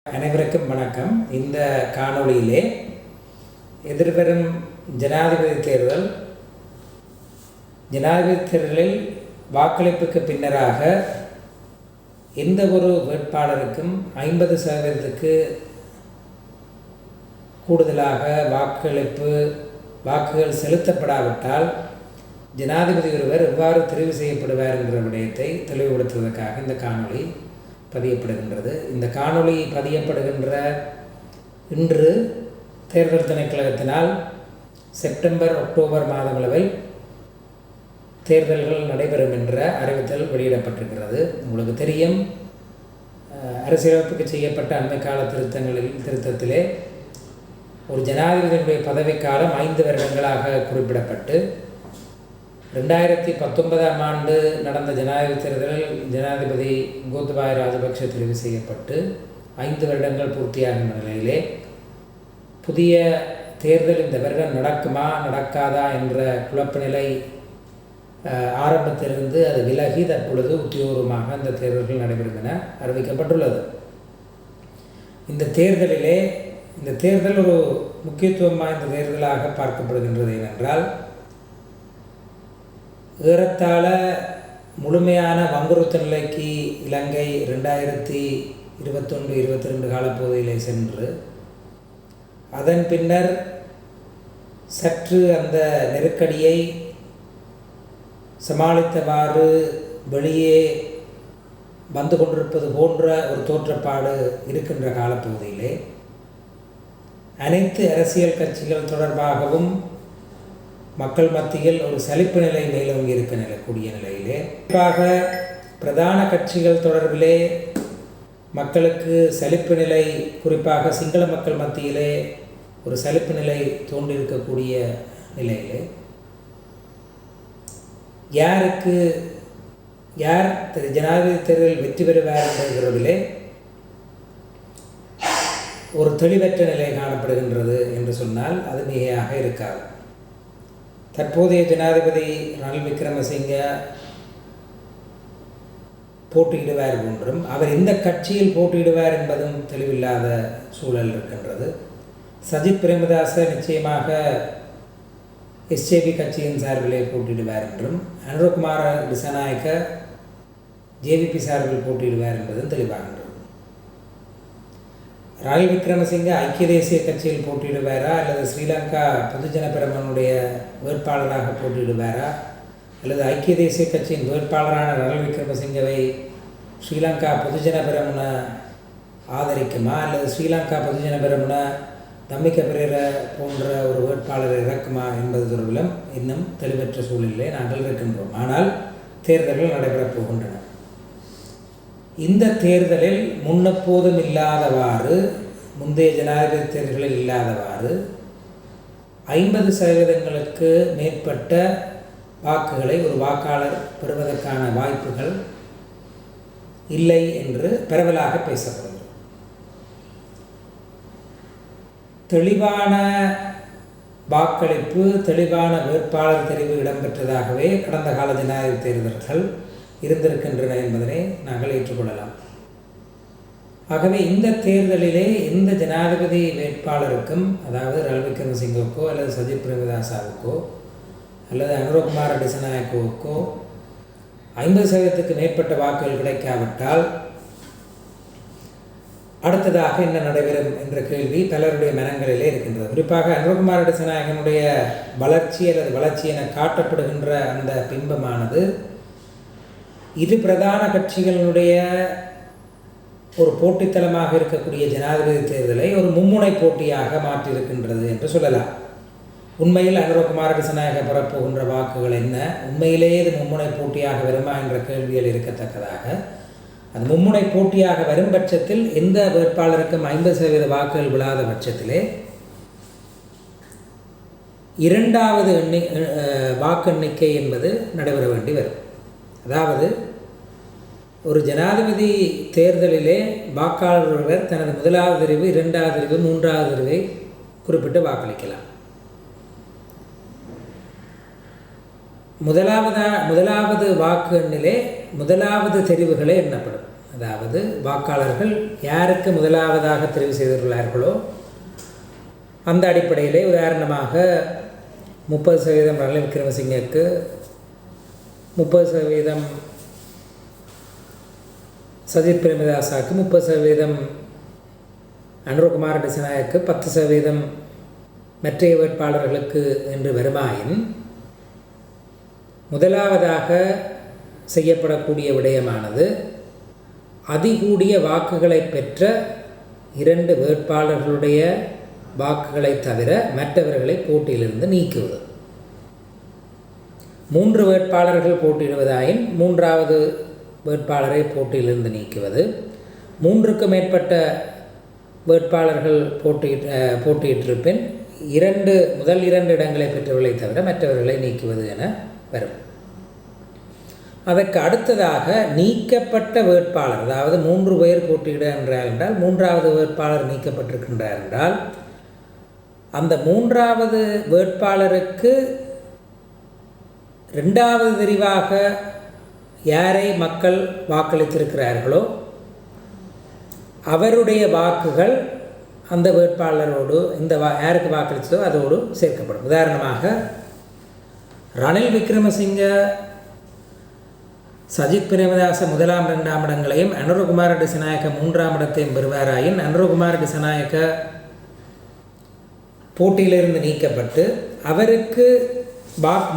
அனைவருக்கும் வணக்கம். இந்த காணொளியிலே எதிர்வரும் ஜனாதிபதி தேர்தலில் வாக்களிப்புக்கு பின்னராக எந்த ஒரு வேட்பாளருக்கும் 50% கூடுதலாக வாக்குகள் செலுத்தப்படாவிட்டால் ஜனாதிபதி ஒருவர் எவ்வாறு தெரிவு செய்யப்படுவார் என்ற விடயத்தை தெளிவுபடுத்துவதற்காக இந்த காணொளி பதியப்படுகின்றது. இந்த காணொளி பதியப்படுகின்ற இன்று தேர்தல் திணைக்களத்தினால் செப்டம்பர் அக்டோபர் மாதங்களவில் தேர்தல்கள் நடைபெறும் என்ற அறிவித்தல் வெளியிடப்பட்டிருக்கிறது. உங்களுக்கு தெரியும், அரசியலமைப்புக்கு செய்யப்பட்ட அண்மைக்கால திருத்தத்திலே ஒரு ஜனாதிபதியினுடைய பதவிக்காலம் 5 வருடங்களாக குறிப்பிடப்பட்டு 2019ஆம் ஆண்டு நடந்த ஜனாதிபதி தேர்தலில் ஜனாதிபதி கோத்தபாய ராஜபக்ஷ தெரிவு செய்யப்பட்டு 5 வருடங்கள் பூர்த்தியாகின்ற நிலையிலே புதிய தேர்தல் இந்த வருடம் நடக்குமா நடக்காதா என்ற குழப்ப நிலை ஆரம்பத்திலிருந்து அது விலகி தற்பொழுது உத்தியோகமாக அந்த தேர்தல்கள் நடைபெறும் என அறிவிக்கப்பட்டுள்ளது. இந்த தேர்தல் ஒரு முக்கியத்துவம் வாய்ந்த தேர்தலாக பார்க்கப்படுகின்றது. ஏனென்றால் ஏறத்தாழ முழுமையான வங்குறுத்த நிலைக்கு இலங்கை 2021-22 காலப்பகுதியிலே சென்று அதன் பின்னர் சற்று அந்த நெருக்கடியை சமாளித்தவாறு வெளியே வந்து கொண்டிருப்பது போன்ற ஒரு தோற்றப்பாடு இருக்கின்ற காலப்பகுதியிலே அனைத்து அரசியல் கட்சிகள் தொடர்பாகவும் மக்கள் மத்தியில் ஒரு சலிப்பு நிலை மேலோங்கி இருக்கக்கூடிய நிலையிலே குறிப்பாக பிரதான கட்சிகள் தொடர்பிலே மக்களுக்கு சலிப்பு நிலை, குறிப்பாக சிங்கள மக்கள் மத்தியிலே ஒரு சலிப்பு நிலை தோன்றியிருக்கக்கூடிய நிலையிலே யார் ஜனாதிபதி தேர்தலில் வெற்றி பெறுவார் என்கிறதிலே ஒரு தெளிவற்ற நிலை காணப்படுகின்றது என்று சொன்னால் அது மிகையாக இருக்காது. தற்போதைய ஜனாதிபதி ரணில் விக்ரமசிங்க போட்டியிடுவார் என்றும் அவர் எந்த கட்சியில் போட்டியிடுவார் என்பதும் தெளிவில்லாத சூழல் இருக்கின்றது. சஜித் பிரேமதாச நிச்சயமாக எஸ்ஜேபி கட்சியின் சார்பிலே போட்டியிடுவார் என்றும் அனுரகுமார திசாநாயக்க ஜேவிபி சார்பில் போட்டியிடுவார் என்பதும் தெளிவாகின்றது. ரணில் விக்ரமசிங்க ஐக்கிய தேசிய கட்சியில் போட்டியிடுவாரா அல்லது ஸ்ரீலங்கா பொதுஜன பெரமுனுடைய வேட்பாளராக போட்டியிடுவாரா அல்லது ஐக்கிய தேசிய கட்சியின் வேட்பாளரான ரணில் விக்ரமசிங்கவை ஸ்ரீலங்கா பொதுஜன பெரமுன ஆதரிக்குமா அல்லது ஸ்ரீலங்கா பொதுஜன பெரமுன தம்மிக்க பெரேர போன்ற ஒரு வேட்பாளரை இறக்குமா என்பது தொடர்பிலும் இன்னும் தெளிவற்ற சூழலிலே நாங்கள் இருக்கின்றோம். ஆனால் தேர்தல்கள் நடைபெறப் போகின்றன. இந்த தேர்தலில் முன்னெப்போதும் இல்லாதவாறு, முந்தைய ஜனாதிபதி தேர்தல்களில் இல்லாதவாறு 50% மேற்பட்ட வாக்குகளை ஒரு வாக்காளர் பெறுவதற்கான வாய்ப்புகள் இல்லை என்று பரவலாக பேசப்படுகிறது. தெளிவான வாக்களிப்பு, தெளிவான வேட்பாளர் தெரிவு இடம்பெற்றதாகவே கடந்த கால ஜனாதிபதி தேர்தல்கள் இருந்திருக்கின்றன என்பதனை நாங்கள் ஏற்றுக்கொள்ளலாம். ஆகவே இந்த தேர்தலிலே எந்த ஜனாதிபதி வேட்பாளருக்கும், அதாவது ரணில் விக்ரமசிங்கவுக்கோ அல்லது சஜித் பிரேமதாசாவுக்கோ அல்லது அனுரகுமார திசாநாயக்கவுக்கோ 50%க்கு மேற்பட்ட வாக்குகள் கிடைக்காவிட்டால் அடுத்ததாக என்ன நடைபெறும் என்ற கேள்வி பலருடைய மனங்களிலே இருக்கின்றது. குறிப்பாக அனுரகுமார திசாநாயகனுடைய வளர்ச்சி அல்லது வளர்ச்சி என காட்டப்படுகின்ற அந்த பிம்பமானது இரு பிரதான கட்சிகளுடைய ஒரு போட்டித்தளமாக இருக்கக்கூடிய ஜனாதிபதி தேர்தலை ஒரு மும்முனை போட்டியாக மாற்றியிருக்கின்றது என்று சொல்லலாம். உண்மையில் அனுரகுமார திசாநாயக்க பெறப்போகின்ற வாக்குகள் என்ன, உண்மையிலேயே இது மும்முனை போட்டியாக வருமா என்ற கேள்விகள் இருக்கத்தக்கதாக, அது மும்முனை போட்டியாக வரும் பட்சத்தில் எந்த வேட்பாளருக்கும் 50% வாக்குகள் விழாத பட்சத்திலே இரண்டாவது வாக்கு எண்ணிக்கை என்பது நடைபெற வேண்டி வரும். அதாவது ஒரு ஜனாதிபதி தேர்தலிலே வாக்காளர் ஒருவர் தனது முதலாவது தெரிவு, 2வது தெரிவு, 3வது தெரிவை குறிப்பிட்டு வாக்களிக்கலாம். முதலாவது வாக்கு எண்ணிலே முதலாவது தெரிவுகளே எண்ணப்படும். அதாவது வாக்காளர்கள் யாருக்கு முதலாவதாக தெரிவு செய்துள்ளார்களோ அந்த அடிப்படையிலே உதாரணமாக 30% ரணில் விக்ரமசிங்கக்கு, 30% சஜித் பிரேமதாசாவுக்கு, 30% அனுரகுமார திசாநாயக்கு, 10% மற்றைய வேட்பாளர்களுக்கு என்று வருமாயின் முதலாவதாக செய்யப்படக்கூடிய விடயமானது அதிகூடிய வாக்குகளை பெற்ற 2 வேட்பாளர்களுடைய வாக்குகளை தவிர மற்றவர்களை போட்டியிலிருந்து நீக்குவது. 3 வேட்பாளர்கள் போட்டியிடுவதாயின் 3வது வேட்பாளரை போட்டியிலிருந்து நீக்குவது. 3க்கு மேற்பட்ட வேட்பாளர்கள் போட்டியிட்டிருப்பின் முதல் 2 இடங்களை பெற்றவர்களை தவிர மற்றவர்களை நீக்குவது என வரும். அதற்கு அடுத்ததாக நீக்கப்பட்ட வேட்பாளர், அதாவது 3 பேர் போட்டியிடுகின்றார் என்றால் 3வது வேட்பாளர் நீக்கப்பட்டிருக்கின்றார் என்றால் அந்த 3வது வேட்பாளருக்கு 2வது தெரிவாக யாரை மக்கள் வாக்களித்திருக்கிறார்களோ அவருடைய வாக்குகள் அந்த வேட்பாளரோடு யாருக்கு வாக்களித்ததோ அதோடு சேர்க்கப்படும். உதாரணமாக ரணில் விக்ரமசிங்க சஜித் பிரேமதாச 1ஆம் 2ஆம் இடங்களையும் அனுரகுமார திசாநாயக்க 3ஆம் இடத்தையும் பெறுவாராயின் அனுரகுமார திசாநாயக்க போட்டியிலிருந்து நீக்கப்பட்டு அவருக்கு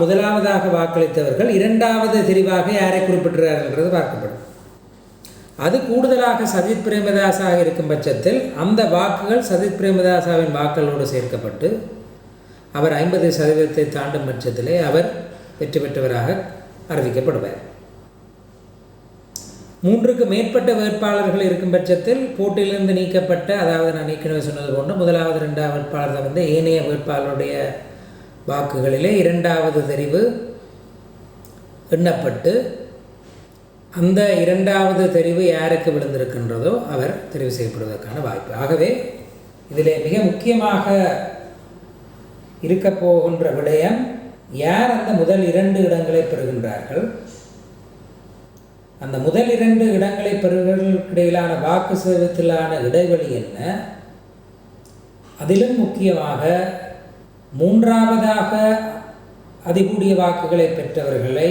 முதலாவதாக வாக்களித்தவர்கள் 2வது தெரிவாக யாரை குறிப்பிட்டார்கள் என்றது பார்க்கப்படும். அது கூடுதலாக சஜித் பிரேமதாசாக இருக்கும் பட்சத்தில் அந்த வாக்குகள் சஜித் பிரேமதாசாவின் வாக்களோடு சேர்க்கப்பட்டு அவர் 50% தாண்டும் பட்சத்திலே அவர் வெற்றி பெற்றவராக அறிவிக்கப்படுவார். 3க்கு மேற்பட்ட வேட்பாளர்கள் இருக்கும் பட்சத்தில் போட்டியிலிருந்து நீக்கப்பட்ட, அதாவது நான் ஏற்கனவே சொன்னது போன்று 1வது 2வது வேட்பாளர் ஏனைய வேட்பாளருடைய வாக்குகளிலே 2வது தெரிவு எண்ணப்பட்டு அந்த 2வது தெரிவு யாருக்கு விழுந்திருக்கின்றதோ அவர் தெரிவு செய்யப்படுவதற்கான வாய்ப்பு. ஆகவே இதிலே மிக முக்கியமாக இருக்க போகின்ற விடயம் யார் அந்த முதல் 2 இடங்களை பெறுகின்றார்கள், அந்த முதல் 2 இடங்களை பெறுவதற்கு இடையிலான வாக்கு சதவீதத்திலான இடைவெளி என்ன, அதிலும் முக்கியமாக 3வதாக அதிகூடிய வாக்குகளை பெற்றவர்களை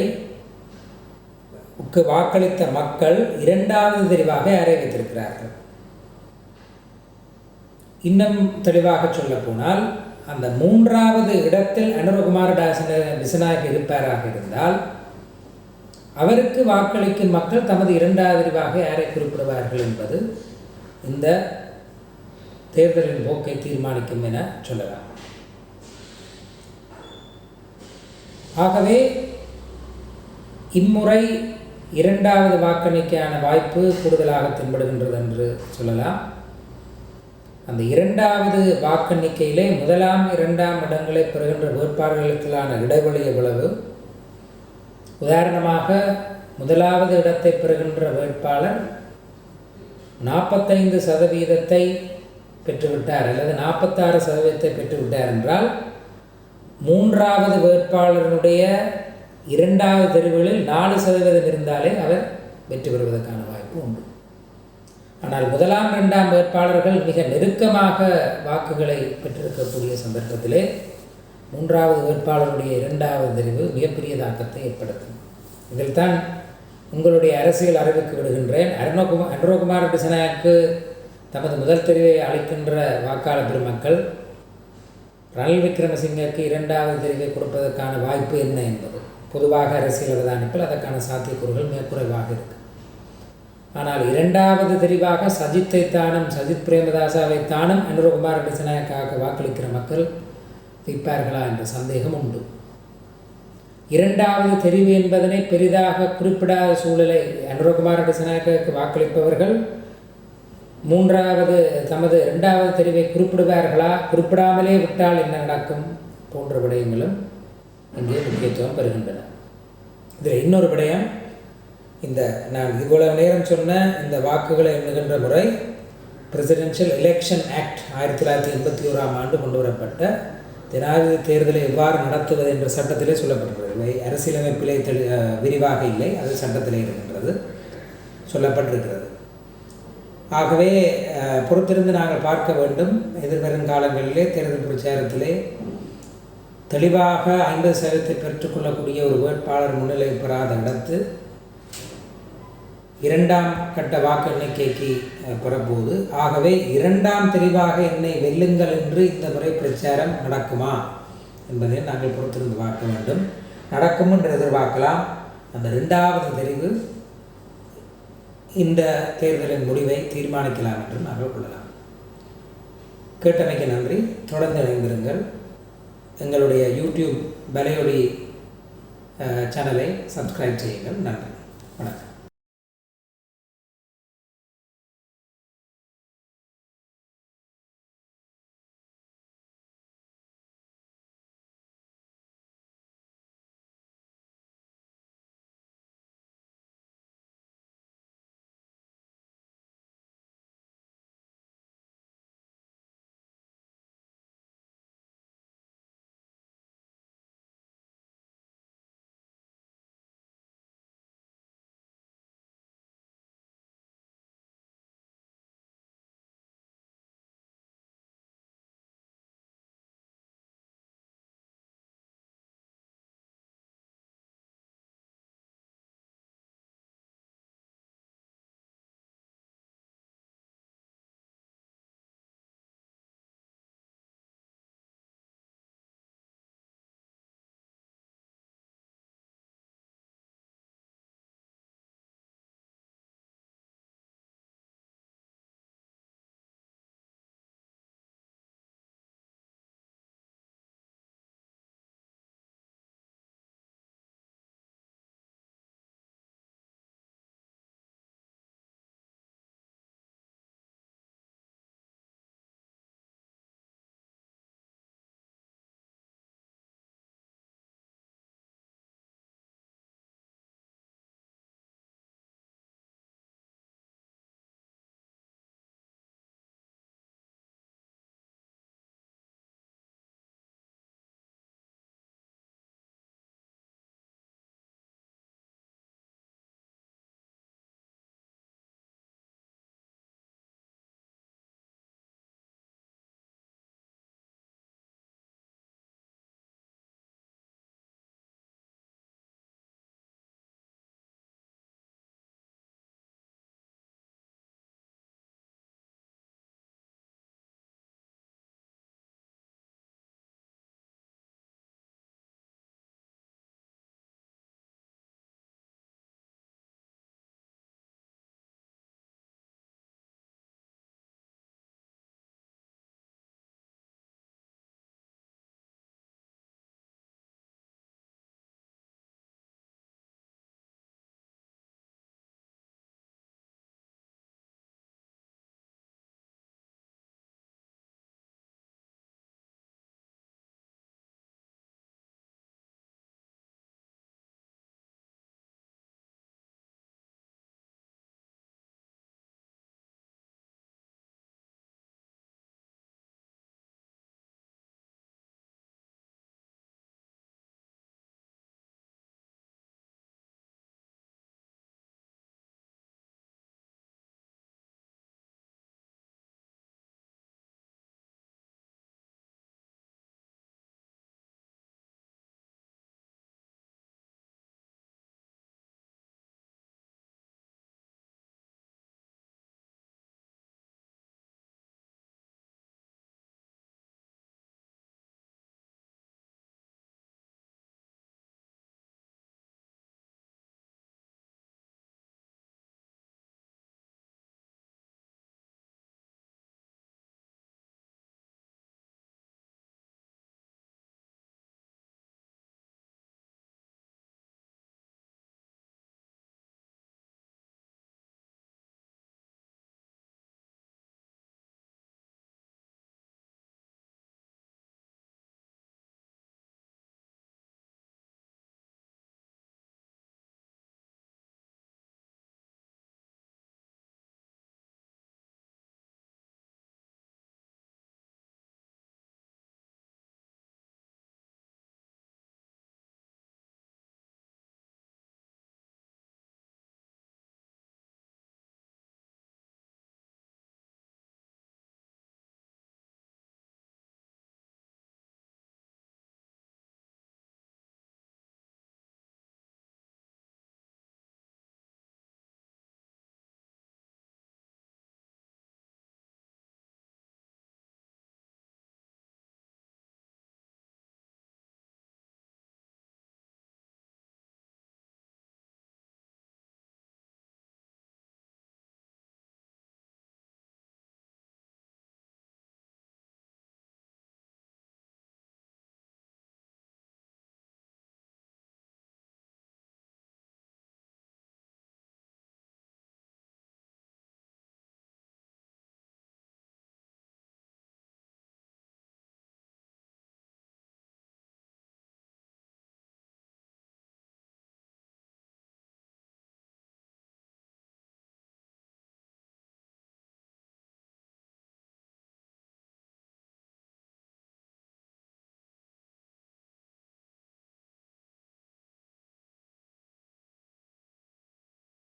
வாக்களித்த மக்கள் 2வது தெரிவாக யாரை வைத்திருக்கிறார்கள். இன்னும் தெளிவாக சொல்ல போனால் அந்த 3வது இடத்தில் அனுரகுமார திசாநாயக்க இருப்பாராக இருந்தால் அவருக்கு வாக்களிக்கும் மக்கள் தமது 2வது தெரிவாக யாரை குறிப்பிடுவார்கள் என்பது இந்த தேர்தலின் போக்கை தீர்மானிக்கும் என சொல்லலாம். ஆகவே இம்முறை 2வது வாக்கெண்ணிக்கையான வாய்ப்பு கூடுதலாக தென்படுகின்றது என்று சொல்லலாம். அந்த 2வது வாக்கெண்ணிக்கையிலே 1ஆம் 2ஆம் இடங்களை பெறுகின்ற வேட்பாளர்களுக்கான இடைவெளி எவ்வளவு? உதாரணமாக 1வது இடத்தை பெறுகின்ற வேட்பாளர் 45% பெற்றுவிட்டார் அல்லது 46% பெற்றுவிட்டார் என்றால் 3வது வேட்பாளருடைய 2வது தெரிவுகளில் 4% இருந்தாலே அவர் வெற்றி பெறுவதற்கான வாய்ப்பு உண்டு. ஆனால் 1ஆம் 2ஆம் வேட்பாளர்கள் மிக நெருக்கமாக வாக்குகளை பெற்றிருக்கக்கூடிய சந்தர்ப்பத்திலே 3வது வேட்பாளருடைய 2வது தெரிவு மிகப்பெரிய தாக்கத்தை ஏற்படுத்தும். இதில் தான் உங்களுடைய அரசியல் அறிவுக்கு விடுகின்றேன். அனுரகுமார திசாநாயக்கு தமது முதல் தெரிவை அளிக்கின்ற வாக்காளர் பெருமக்கள் ரணில் விக்ரமசிங்கக்கு 2வது தெரிவை கொடுப்பதற்கான வாய்ப்பு என்ன என்பது பொதுவாக அரசியல் அவதானிப்பில் அதற்கான சாத்தியக்கூறுகள் மிக குறைவாக இருக்கு. ஆனால் 2வது தெரிவாக சஜித் பிரேமதாசாவை தானும் அனுரகுமார திசாநாயக்காக வாக்களிக்கிற மக்கள் வைப்பார்களா என்ற சந்தேகம் உண்டு. 2வது தெரிவு என்பதனை பெரிதாக குறிப்பிடாத சூழலை அனுரகுமார திசாநாயக்காவுக்கு வாக்களிப்பவர்கள் 3வது தமது 2வது தெரிவை குறிப்பிடுவார்களா, குறிப்பிடாமலே விட்டால் என்ன நடக்கும் போன்ற விடயங்களும் இங்கே முக்கியத்துவம் பெறுகின்றன. இதில் இன்னொரு விடயம், இந்த நான் இவ்வளவு நேரம் சொன்ன இந்த வாக்குகளை எண்ணுகின்ற முறை பிரசிடென்ஷியல் எலெக்ஷன் ஆக்ட் 1981ஆம் ஆண்டு கொண்டு வரப்பட்ட ஜனாதிபதி தேர்தலை எவ்வாறு நடத்துவது என்ற சட்டத்திலே சொல்லப்பட்டிருக்கிறது. அரசியலமைப்பிலே விரிவாக இல்லை, அது சட்டத்திலே இருக்கின்றது, சொல்லப்பட்டிருக்கிறது. ஆகவே பொறுத்திருந்து நாங்கள் பார்க்க வேண்டும். எதிர்வரும் காலங்களிலே தேர்தல் பிரச்சாரத்திலே தெளிவாக 50% பெற்றுக்கொள்ளக்கூடிய ஒரு வேட்பாளர் முன்னிலை பெறாத இடத்து 2ஆம் கட்ட வாக்கு எண்ணிக்கைக்கு பெறப்போது. ஆகவே 2ஆம் தெரிவாக என்னை வெல்லுங்கள் என்று இந்த முறை பிரச்சாரம் நடக்குமா என்பதை நாங்கள் பொறுத்திருந்து பார்க்க வேண்டும். நடக்கும் என்று எதிர்பார்க்கலாம். அந்த 2வது தெரிவு இந்த தேர்தலின் முடிவை தீர்மானிக்கலாம் என்று நாங்கள் கொள்ளலாம். கேட்டமைக்கு நன்றி. தொடர்ந்து இணைந்திருங்கள். எங்களுடைய யூடியூப் வலையொலி சேனலை சப்ஸ்கிரைப் செய்யுங்கள். நன்றி. வணக்கம்.